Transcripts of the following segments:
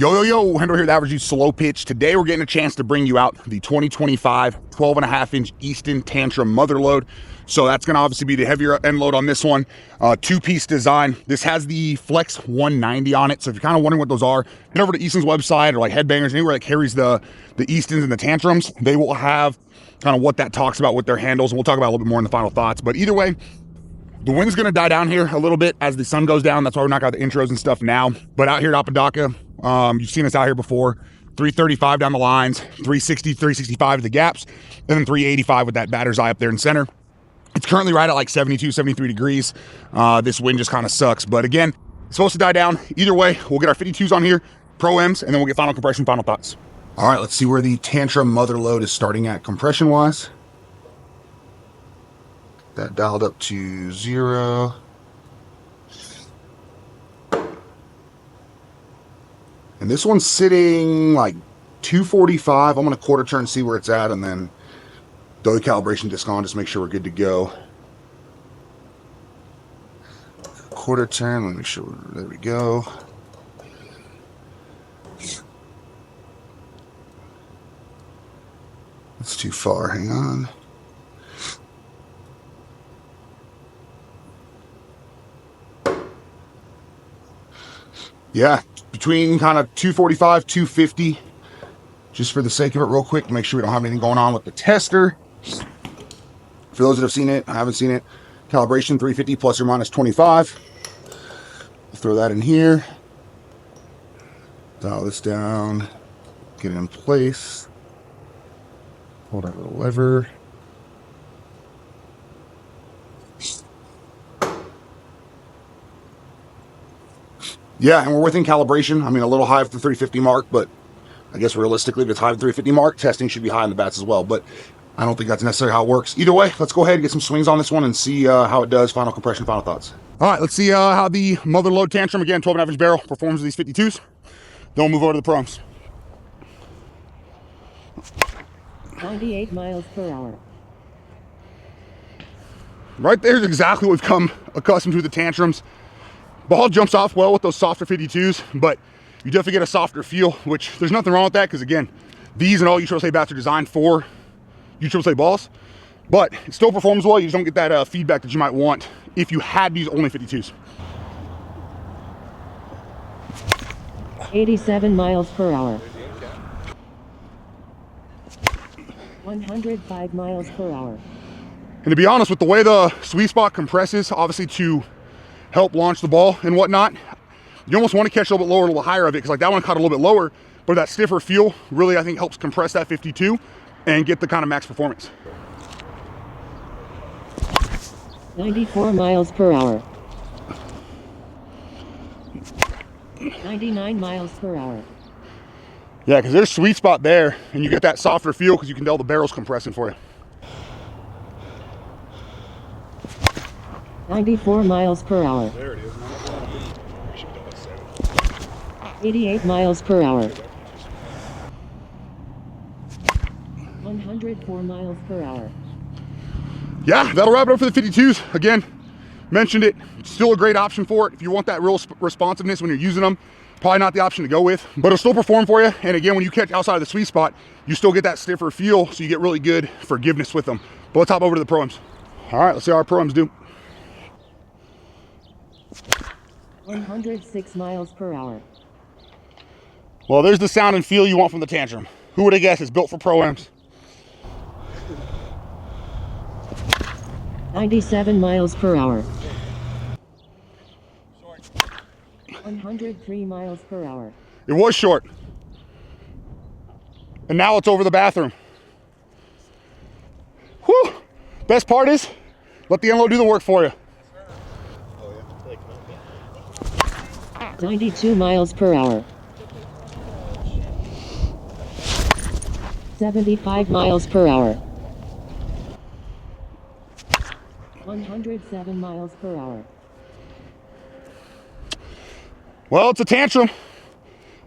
Yo, Hendo here, the Average Youth Slo-Pitch. Today we're getting a chance to bring you out the 2025 12.5-inch Easton Tantrum Motherload. So that's going to obviously be the heavier end load on this one. Two-piece design. This has the Flex 190 on it. So if you're kind of wondering what those are, head over to Easton's website or like Headbangers, anywhere that carries the Eastons and the Tantrums. They will have kind of what that talks about with their handles. And we'll talk about it a little bit more in the final thoughts. But either way, the wind's going to die down here a little bit as the sun goes down. That's why we're not got the intros and stuff now. But out here at Apodaca, you've seen us out here before. 335 down the lines, 360, 365 at the gaps, and then 385 with that batter's eye up there in center. It's currently right at like 72, 73 degrees. This wind just kind of sucks. But again, it's supposed to die down. Either way, we'll get our 52s on here, Pro M's, and then we'll get final compression, final thoughts. All right, let's see where the Tantrum Motherload is starting at compression-wise. That dialed up to 0. And this one's sitting like 245. I'm going to quarter turn, see where it's at, and then throw the calibration disc on, just make sure we're good to go. Quarter turn, let me make sure, there we go. That's too far, hang on. Yeah, between kind of 245, 250, just for the sake of it real quick, to make sure we don't have anything going on with the tester. For those that have seen it, I haven't seen it, calibration 350 plus or minus 25. Throw that in here. Dial this down, get it in place. Hold that little lever. Yeah, and we're within calibration. I mean, a little high for the 350 mark, but I guess realistically, if it's high for the 350 mark, testing should be high in the bats as well. But I don't think that's necessarily how it works. Either way, let's go ahead and get some swings on this one and see how it does. Final compression, final thoughts. All right, let's see how the Motherload Tantrum, again, 12.5-inch barrel, performs with these 52s. Then we'll move over to the Proms. 98 miles per hour. Right there's exactly what we've come accustomed to with the Tantrums. Ball jumps off well with those softer 52s, but you definitely get a softer feel, which there's nothing wrong with that, because again, these and all USSSA bats are designed for USSSA balls, but it still performs well. You just don't get that feedback that you might want if you had these only 52s. 87 miles per hour. 105 miles per hour. And to be honest, with the way the sweet spot compresses, obviously to help launch the ball and whatnot, you almost want to catch a little bit lower, a little higher of it, because like that one caught a little bit lower, but that stiffer feel really, I think, helps compress that 52 and get the kind of max performance. 94 miles per hour. 99 miles per hour. Yeah, because there's a sweet spot there, and you get that softer feel because you can tell the barrel's compressing for you. 94 miles per hour. There it is. 88 miles per hour. 104 miles per hour. Yeah, that'll wrap it up for the 52s. Again, mentioned it, still a great option for it. If you want that real responsiveness when you're using them, probably not the option to go with, but it'll still perform for you. And again, when you catch outside of the sweet spot, you still get that stiffer feel, so you get really good forgiveness with them. But let's hop over to the Pro-Ams. All right, let's see how our Pro-Ams do. 106 miles per hour. Well, there's the sound and feel you want from the Tantrum. Who would have guessed it's built for Pro-Ams? 97 miles per hour. 103 miles per hour. It was short. And now it's over the bathroom. Whew! Best part is, let the end load do the work for you. 92 miles per hour. 75 miles per hour. 107 miles per hour. Well, it's a Tantrum.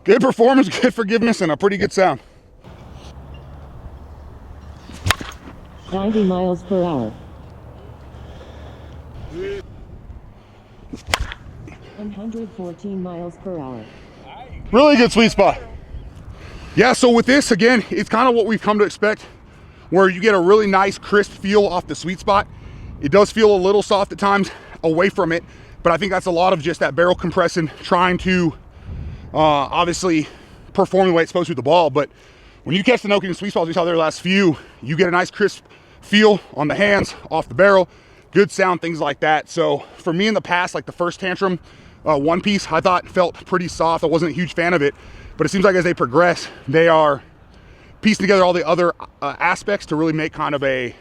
Good performance, good forgiveness, and a pretty good sound. 90 miles per hour. 114 miles per hour. Really good sweet spot. Yeah, so with this, again, it's kind of what we've come to expect, where you get a really nice crisp feel off the sweet spot. It does feel a little soft at times away from it, but I think that's a lot of just that barrel compressing, trying to obviously perform the way it's supposed to with the ball. But when you catch the no-kidding sweet spots we saw there last few, you get a nice crisp feel on the hands, off the barrel, good sound, things like that. So for me in the past, like the first Tantrum one piece, I thought felt pretty soft. I wasn't a huge fan of it, but it seems like as they progress, they are piecing together all the other aspects to really make kind of a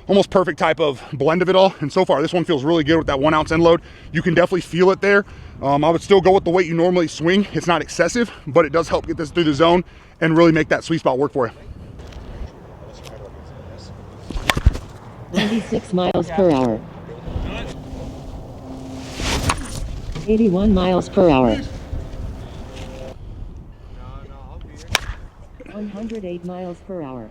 almost perfect type of blend of it all. And so far, this one feels really good with that 1 ounce end load. You can definitely feel it there. I would still go with the weight you normally swing. It's not excessive, but it does help get this through the zone and really make that sweet spot work for you. 96 miles per hour. 81 miles per hour. 108 miles per hour.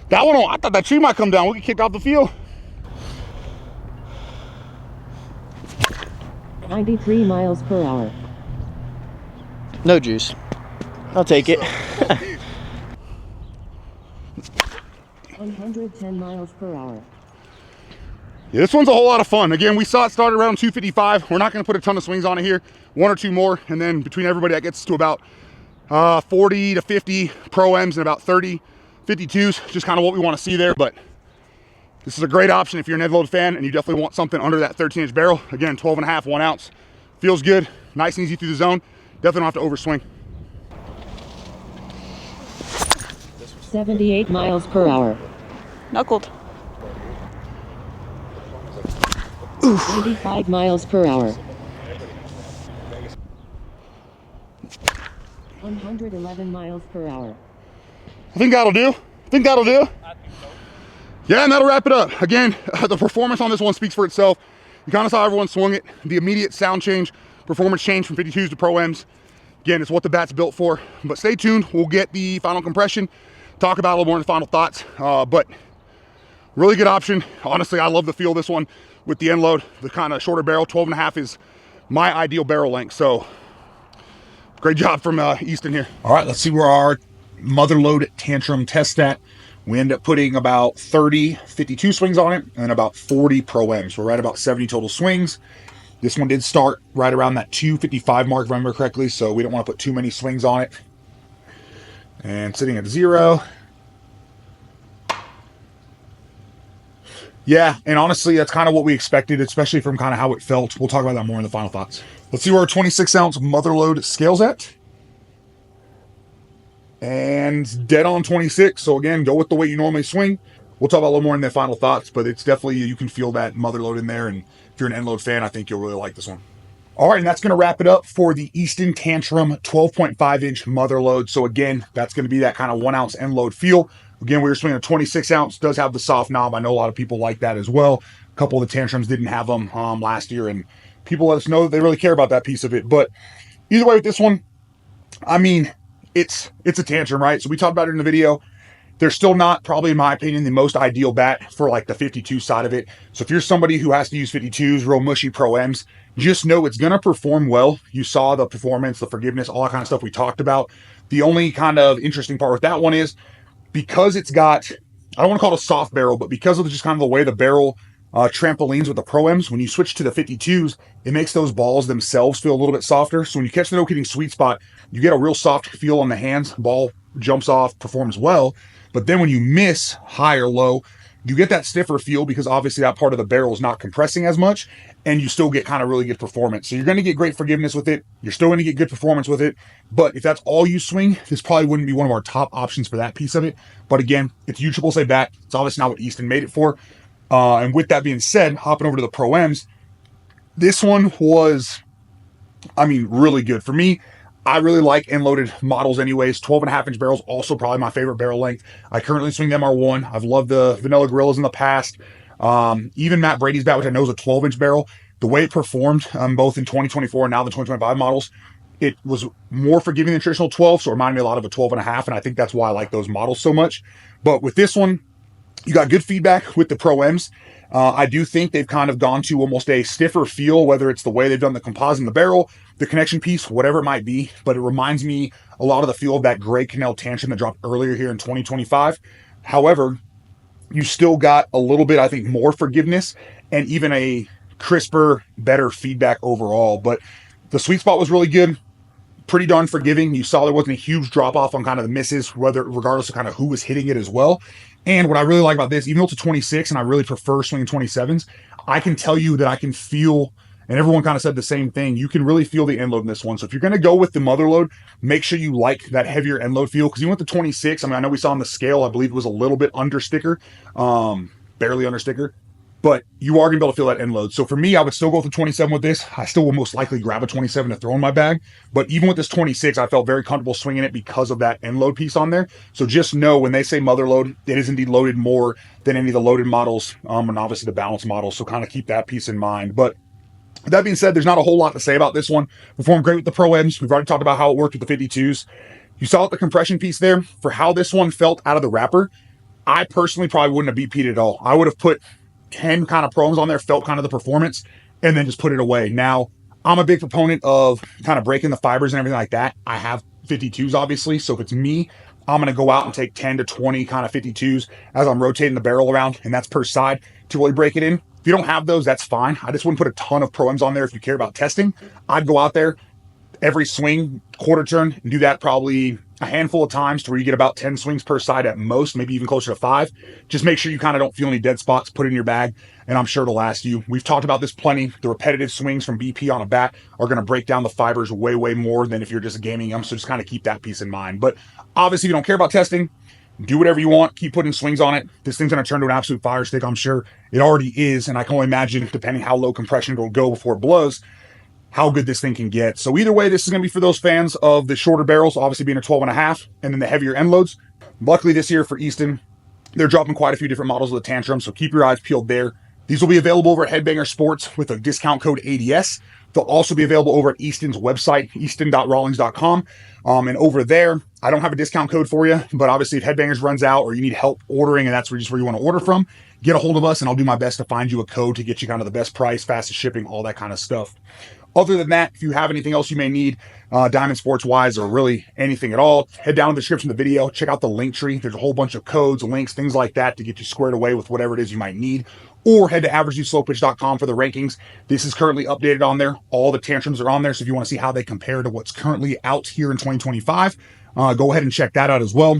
That one, I thought that tree might come down. We get kicked off the field. 93 miles per hour. No juice. I'll take it. 110 miles per hour. Yeah, this one's a whole lot of fun. Again, we saw it start around 255. We're not going to put a ton of swings on it here. 1 or 2 more, and then between everybody that gets to about 40 to 50 Pro-Ms and about 30 52s, just kind of what we want to see there. But this is a great option if you're an end load fan and you definitely want something under that 13-inch barrel. Again, 12 and a half, 1 ounce. Feels good, nice and easy through the zone. Definitely don't have to overswing. 78 miles per hour. Knuckled. 85 miles per hour. 111 miles per hour. I think that'll do. Yeah, and that'll wrap it up. Again, the performance on this one speaks for itself. You kind of saw everyone swung it. The immediate sound change, performance change from 52s to Pro-Ms. Again, it's what the bat's built for. But stay tuned. We'll get the final compression, talk about it a little more in the final thoughts. But really good option. Honestly, I love the feel of this one with the end load, the kind of shorter barrel. 12 and a half is my ideal barrel length. So great job from Easton here. All right, let's see where our Motherload Tantrum test at. We end up putting about 30 52 swings on it and about 40 Pro-Ms. We're at about 70 total swings. This one did start right around that 255 mark, if I remember correctly, so we don't want to put too many swings on it. And sitting at 0. Yeah, and honestly, that's kind of what we expected, especially from kind of how it felt. We'll talk about that more in the final thoughts. Let's see where our 26-ounce Motherload scales at. And dead on 26. So again, go with the weight you normally swing. We'll talk about a little more in the final thoughts, but it's definitely, you can feel that Motherload in there. And if you're an end load fan, I think you'll really like this one. All right, and that's going to wrap it up for the Easton Tantrum 12.5-inch Motherload. So again, that's going to be that kind of 1 ounce end load feel. Again, we were swinging a 26 ounce, does have the soft knob. I know a lot of people like that as well. A couple of the Tantrums didn't have them last year, and people let us know that they really care about that piece of it. But either way with this one, I mean, it's a Tantrum, right? So we talked about it in the video. They're still not, probably in my opinion, the most ideal bat for like the 52 side of it. So if you're somebody who has to use 52s, real mushy Pro-Ms, just know it's going to perform well. You saw the performance, the forgiveness, all that kind of stuff we talked about. The only kind of interesting part with that one is because it's got, I don't want to call it a soft barrel, but because of just kind of the way the barrel trampolines with the Pro-Ms, when you switch to the 52s, it makes those balls themselves feel a little bit softer. So when you catch the no-kidding sweet spot, you get a real soft feel on the hands. Ball jumps off, performs well. But then when you miss high or low, you get that stiffer feel because obviously that part of the barrel is not compressing as much, and you still get kind of really good performance. So you're going to get great forgiveness with it. You're still going to get good performance with it. But if that's all you swing, this probably wouldn't be one of our top options for that piece of it. But again, it's a USSSA bat. It's obviously not what Easton made it for. And with that being said, hopping over to the Pro-Ms, this one was, I mean, really good. For me, I really like end-loaded models anyways. 12.5-inch barrels, also probably my favorite barrel length. I currently swing the MR1. I've loved the Vanilla Gorillas in the past. Even Matt Brady's bat, which I know is a 12-inch barrel, the way it performed both in 2024 and now the 2025 models, it was more forgiving than traditional 12, so it reminded me a lot of a 12.5, and I think that's why I like those models so much. But with this one, You got good feedback with the Pro-Ms. I do think they've kind of gone to almost a stiffer feel, whether it's the way they've done the composite in the barrel, the connection piece, whatever it might be. But it reminds me a lot of the feel of that gray Canal Tantrum that dropped earlier here in 2025. However, you still got a little bit, I think, more forgiveness and even a crisper, better feedback overall. But the sweet spot was really good, pretty darn forgiving. You saw there wasn't a huge drop off on kind of the misses, regardless of kind of who was hitting it as well. And what I really like about this, even though it's a 26 and I really prefer swinging 27s, I can tell you that I can feel, and everyone kind of said the same thing, you can really feel the end load in this one. So if you're going to go with the Motherload, make sure you like that heavier end load feel, because even with the 26, I mean, I know we saw on the scale, I believe it was a little bit under sticker, barely under sticker, but you are going to be able to feel that end load. So for me, I would still go with the 27 with this. I still will most likely grab a 27 to throw in my bag. But even with this 26, I felt very comfortable swinging it because of that end load piece on there. So just know when they say Motherload, it is indeed loaded more than any of the loaded models, and obviously the balanced models. So kind of keep that piece in mind. But that being said, there's not a whole lot to say about this one. Performed great with the Pro-Ms. We've already talked about how it worked with the 52s. You saw the compression piece there. For how this one felt out of the wrapper, I personally probably wouldn't have BP'd it at all. I would have put 10 kind of Pro-Ms on there, felt kind of the performance, and then just put it away. Now, I'm a big proponent of kind of breaking the fibers and everything like that. I have 52s, obviously, so if it's me, I'm going to go out and take 10 to 20 kind of 52s as I'm rotating the barrel around, and that's per side to really break it in. If you don't have those, that's fine. I just wouldn't put a ton of Pro-Ms on there if you care about testing. I'd go out there every swing, quarter turn, and do that probably a handful of times to where you get about 10 swings per side at most, maybe even closer to 5. Just make sure you kind of don't feel any dead spots, put it in your bag, and I'm sure it'll last you. We've talked about this plenty. The repetitive swings from BP on a bat are going to break down the fibers way, way more than if you're just gaming them, so just kind of keep that piece in mind. But obviously, if you don't care about testing, do whatever you want, keep putting swings on it. This thing's going to turn to an absolute fire stick, I'm sure. It already is, and I can only imagine, depending how low compression it'll go before it blows, how good this thing can get. So either way, this is going to be for those fans of the shorter barrels, obviously being a 12.5, and then the heavier end loads. Luckily this year for Easton, they're dropping quite a few different models of the Tantrum, so keep your eyes peeled there. These will be available over at Headbanger Sports with a discount code ADS. They'll also be available over at Easton's website, easton.rawlings.com. And over there, I don't have a discount code for you, but obviously if Headbangers runs out or you need help ordering and that's just where you want to order from, get a hold of us and I'll do my best to find you a code to get you kind of the best price, fastest shipping, all that kind of stuff. Other than that, if you have anything else you may need, Diamond Sports wise, or really anything at all, head down to the description of the video, check out the link tree. There's a whole bunch of codes, links, things like that to get you squared away with whatever it is you might need. Or head to averageslowpitch.com for the rankings. This is currently updated on there. All the tantrums are on there. So if you want to see how they compare to what's currently out here in 2025, go ahead and check that out as well.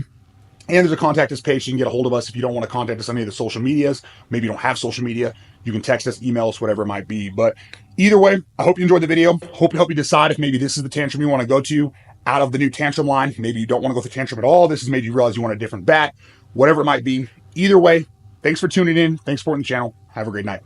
And there's a contact us page. You can get a hold of us if you don't want to contact us on any of the social medias. Maybe you don't have social media. You can text us, email us, whatever it might be. But either way, I hope you enjoyed the video. Hope to help you decide if maybe this is the Tantrum you want to go to out of the new Tantrum line. Maybe you don't want to go with the Tantrum at all. This has made you realize you want a different bat, whatever it might be. Either way, thanks for tuning in. Thanks for supporting the channel. Have a great night.